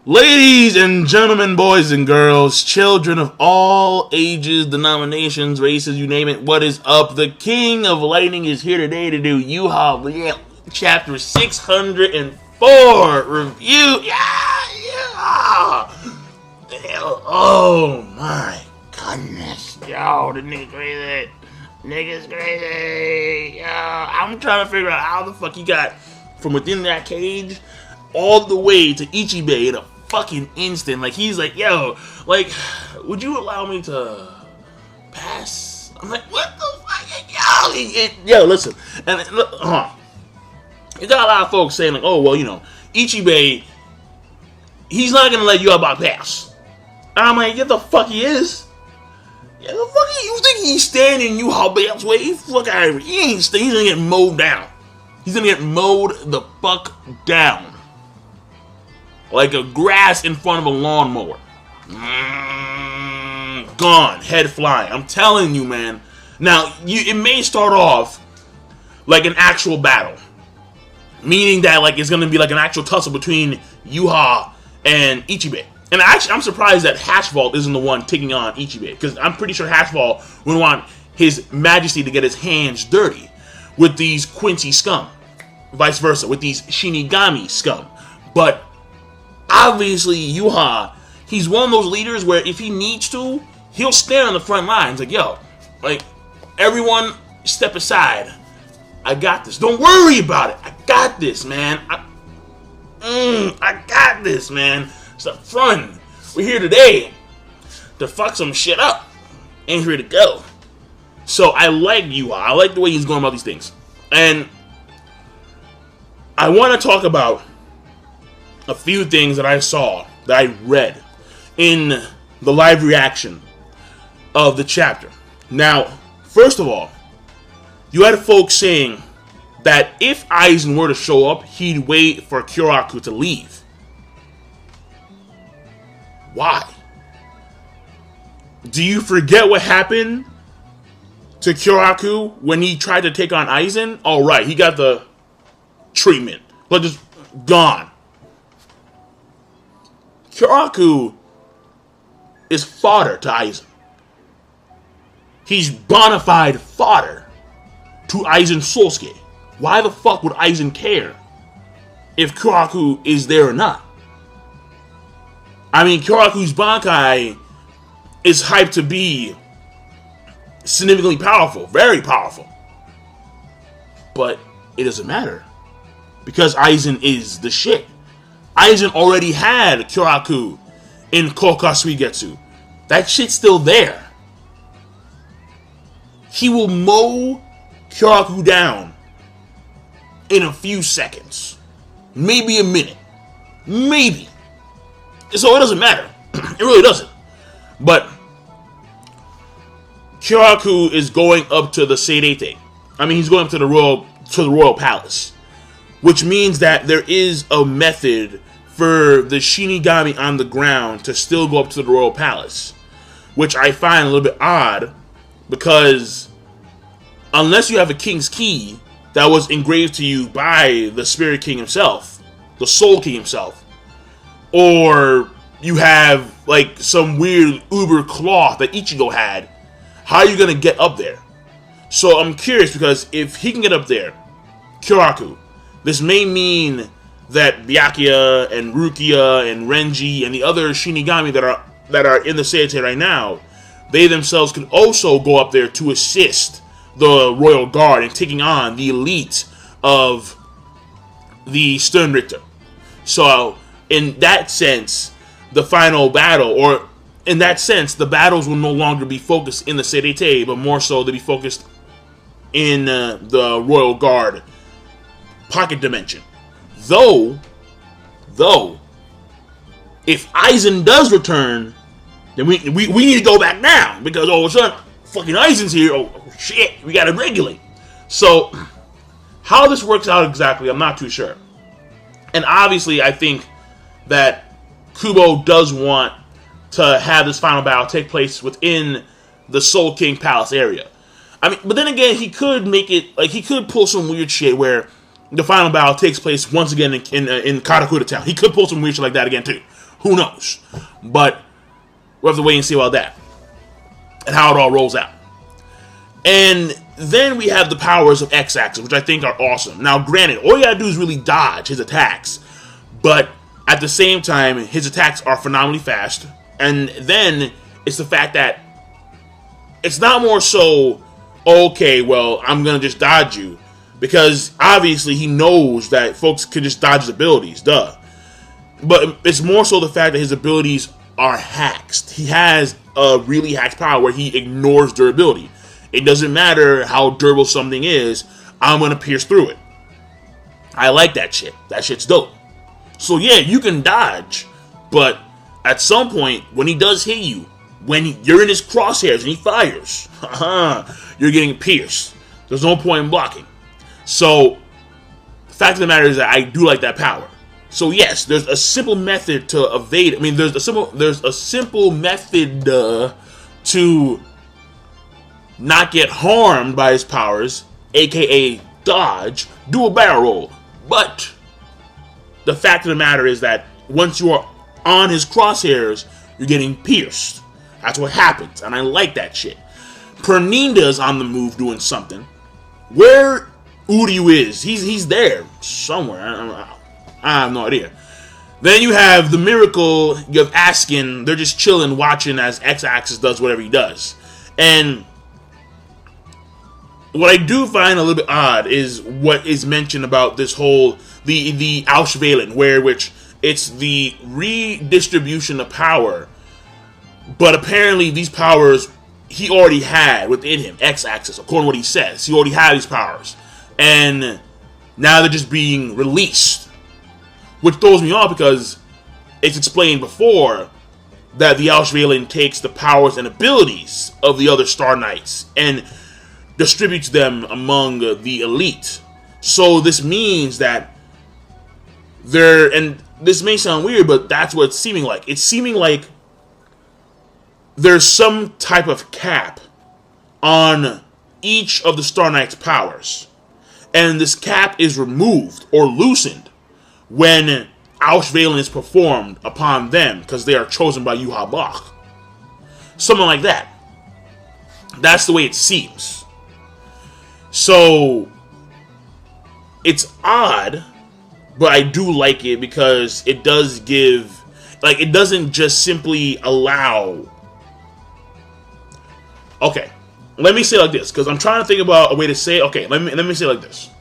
Ladies and gentlemen, boys and girls, children of all ages, denominations, races, you name it, what is up? The King of Lightning is here today to do JUHAAAAAAA chapter 604 review. Yeah. Oh my goodness. Yo, the nigga crazy. Nigga's crazy. Yo, I'm trying to figure out how the fuck he got from within that cage all the way to Ichibei in a fucking instant. Like, he's like, yo, like, would you allow me to pass? I'm like, what the fuck? Yo, listen. And look, you got a lot of folks saying, like, oh, well, you know, Ichibei, he's not gonna let Juha Bach pass. And I'm like, yeah, the fuck he is. Yeah, the fuck you think he's standing Juha Bach's way? Fuck out of here. He ain't he's gonna get mowed down. He's gonna get mowed the fuck down. Like a grass in front of a lawnmower. Gone. Head flying. I'm telling you, man. Now, it may start off like an actual battle. Meaning that like it's gonna be like an actual tussle between Juha and Ichibei. And actually, I'm surprised that Hashvault isn't the one taking on Ichibei. Because I'm pretty sure Hashvault would want His Majesty to get his hands dirty with these Quincy scum. Vice versa, with these Shinigami scum. But obviously, Juha, he's one of those leaders where if he needs to, he'll stand on the front lines. Like, yo, like, everyone step aside. I got this. Don't worry about it. I got this, man. I got this, man. It's up front. We're here today to fuck some shit up. Ain't here to go. So I like Juha. I like the way he's going about these things. And I want to talk about a few things that I saw, that I read in the live reaction of the chapter. Now, first of all, you had folks saying that if Aizen were to show up, he'd wait for Kyoraku to leave. Why? Do you forget what happened to Kyoraku when he tried to take on Aizen? All right, he got the treatment, but just gone. Kyoraku is fodder to Aizen. He's bona fide fodder to Aizen Sosuke. Why the fuck would Aizen care if Kyoraku is there or not? I mean, Kyoraku's Bankai is hyped to be significantly powerful, very powerful. But it doesn't matter because Aizen is the shit. Aizen already had Kyoraku in Kokasuigetsu. That shit's still there. He will mow Kyoraku down in a few seconds. Maybe a minute. Maybe. So it doesn't matter. It really doesn't. But Kyoraku is going up to the Seirete. I mean, he's going up to the royal palace. Which means that there is a method for the Shinigami on the ground to still go up to the royal palace. Which I find a little bit odd, because unless you have a king's key that was engraved to you by the Spirit King himself, the Soul King himself, or you have like some weird uber cloth that Ichigo had, how are you going to get up there? So I'm curious, because if he can get up there, Kyoraku, this may mean that Byakuya and Rukia and Renji and the other Shinigami that are in the Seirete right now, they themselves could also go up there to assist the Royal Guard in taking on the elite of the Sternrichter. So, in that sense, the final battle, or in that sense, the battles will no longer be focused in the Seirete, but more so to be focused in the Royal Guard pocket dimension. Though, if Aizen does return, then we need to go back now, because all of a sudden, fucking Aizen's here. Oh shit, we gotta regulate. So, how this works out exactly, I'm not too sure. And obviously, I think that Kubo does want to have this final battle take place within the Soul King Palace area. I mean, but then again, he could make it, like, he could pull some weird shit where the final battle takes place once again in Karakura Town. He could pull some weird shit like that again, too. Who knows? But we'll have to wait and see about that and how it all rolls out. And then we have the powers of X-Axis, which I think are awesome. Now, granted, all you gotta do is really dodge his attacks, but at the same time, his attacks are phenomenally fast. And then it's the fact that it's not more so, okay, well, I'm gonna just dodge you, because obviously he knows that folks can just dodge his abilities, duh. But it's more so the fact that his abilities are hacks. He has a really hacked power where he ignores durability. It doesn't matter how durable something is, I'm going to pierce through it. I like that shit. That shit's dope. So yeah, you can dodge, but at some point, when he does hit you, when you're in his crosshairs and he fires, you're getting pierced. There's no point in blocking. So, the fact of the matter is that I do like that power. So yes, there's a simple method to evade it. I mean, there's a simple method to not get harmed by his powers, aka dodge, do a barrel roll. But the fact of the matter is that once you are on his crosshairs, you're getting pierced. That's what happens, and I like that shit. Perninda's on the move doing something. Where Uryu is, he's there somewhere. I have no idea. Then you have the Miracle, you have Askin, they're just chilling, watching as X-Axis does whatever he does. And what I do find a little bit odd is what is mentioned about this whole, the Auswählen, which it's the redistribution of power, but apparently these powers he already had within him, X-Axis, according to what he says. He already had these powers. And now they're just being released. Which throws me off because it's explained before that the Auswählen takes the powers and abilities of the other Star Knights and distributes them among the elite. So this means that and this may sound weird, but that's what it's seeming like. It's seeming like there's some type of cap on each of the Star Knights' powers. And this cap is removed or loosened when Auswählen is performed upon them because they are chosen by Juha Bach. Something like that. That's the way it seems. So, it's odd, but I do like it because it does give, like, it doesn't just simply allow. Okay, let me say it like this, because I'm trying to think about a way to say it. Okay, let me say it like this.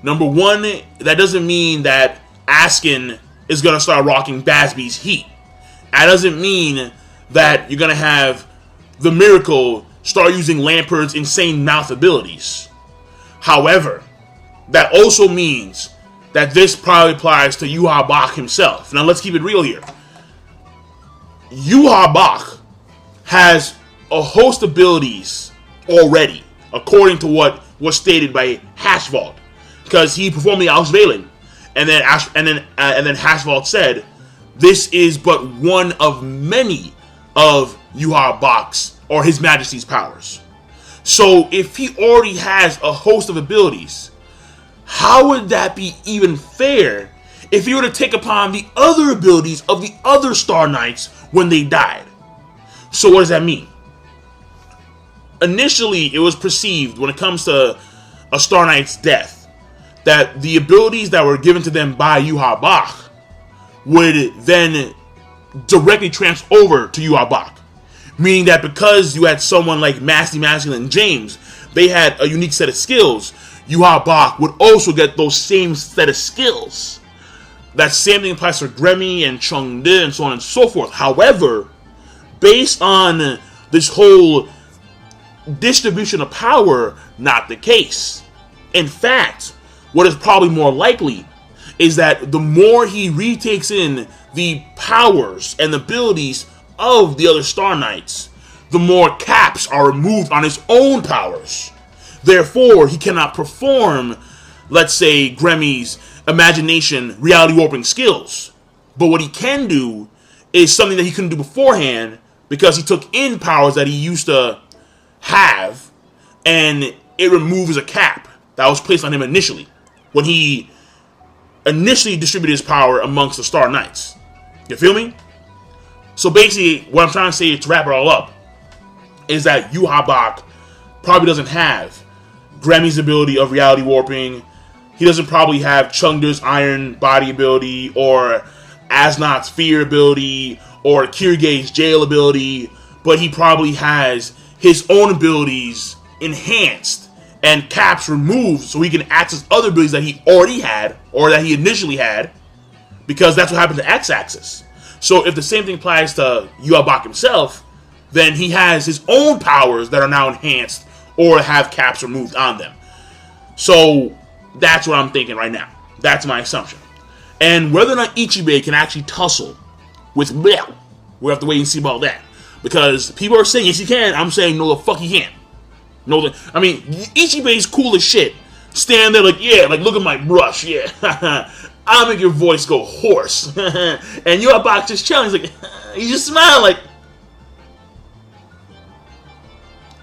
Number one, that doesn't mean that Askin is going to start rocking Basby's heat. That doesn't mean that you're going to have the Miracle start using Lampert's insane mouth abilities. However, that also means that this probably applies to Juha Bach himself. Now let's keep it real here. Juha Bach has a host of abilities already, according to what was stated by Hashvald, because he performed the Auswählen. And then Hashvald said, this is but one of many of Juha Bach's or His Majesty's powers. So if he already has a host of abilities, how would that be even fair if he were to take upon the other abilities of the other Star Knights when they died? So what does that mean? Initially, it was perceived when it comes to a Star Knight's death that the abilities that were given to them by Juha Bach would then directly transfer over to Juha Bach. Meaning that because you had someone like Masty Masculine and James, they had a unique set of skills, Juha Bach would also get those same set of skills. That same thing applies for Gremmy and Chengde and so on and so forth. However, based on this whole distribution of power, not the case. In fact, what is probably more likely is that the more he retakes in the powers and abilities of the other Star Knights, the more caps are removed on his own powers. Therefore, he cannot perform, let's say, Gremmy's imagination, reality warping skills. But what he can do is something that he couldn't do beforehand because he took in powers that he used to have, and it removes a cap that was placed on him initially when he initially distributed his power amongst the Star Knights. You feel me? So basically, what I'm trying to say to wrap it all up is that Juha Bach probably doesn't have Grammy's ability of reality warping. He doesn't probably have Chengde's iron body ability, or Asnot's fear ability, or Kirige's jail ability, but he probably has his own abilities enhanced and caps removed so he can access other abilities that he already had, or that he initially had, because that's what happened to X-Axis. So if the same thing applies to Juha Bach himself, then he has his own powers that are now enhanced or have caps removed on them. So that's what I'm thinking right now. That's my assumption. And whether or not Ichibei can actually tussle with Bleach, we'll have to wait and see about that. Because people are saying, yes, he can. I'm saying, no, the fuck he can't. No, I mean, Ichibei's cool as shit. Stand there like, yeah, like, look at my brush, yeah. I'll make your voice go hoarse. And Juha Bach just chilling. He's like, he just smiled like,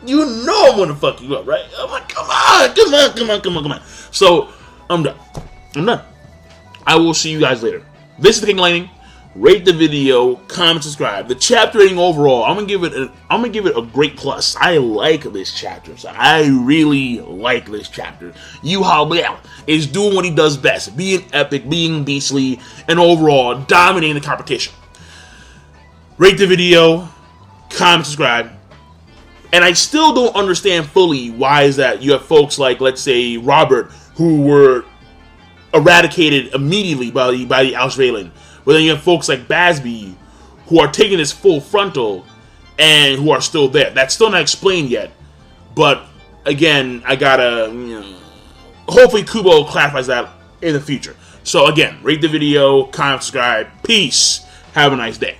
you know I'm gonna fuck you up, right? I'm like, come on. So, I'm done. I will see you guys later. This is the King Lightning. Rate the video, comment, subscribe. The chapter rating overall, I'm gonna give it a great plus. I like this chapter. So I really like this chapter. Juha Bach is doing what he does best, being epic, being beastly, and overall dominating the competition. Rate the video, comment, subscribe. And I still don't understand fully why is that you have folks like, let's say, Robert, who were eradicated immediately by the Auswählen. But then you have folks like Basby, who are taking this full frontal and who are still there. That's still not explained yet. But again, I gotta, hopefully Kubo clarifies that in the future. So again, rate the video, comment, subscribe. Peace. Have a nice day.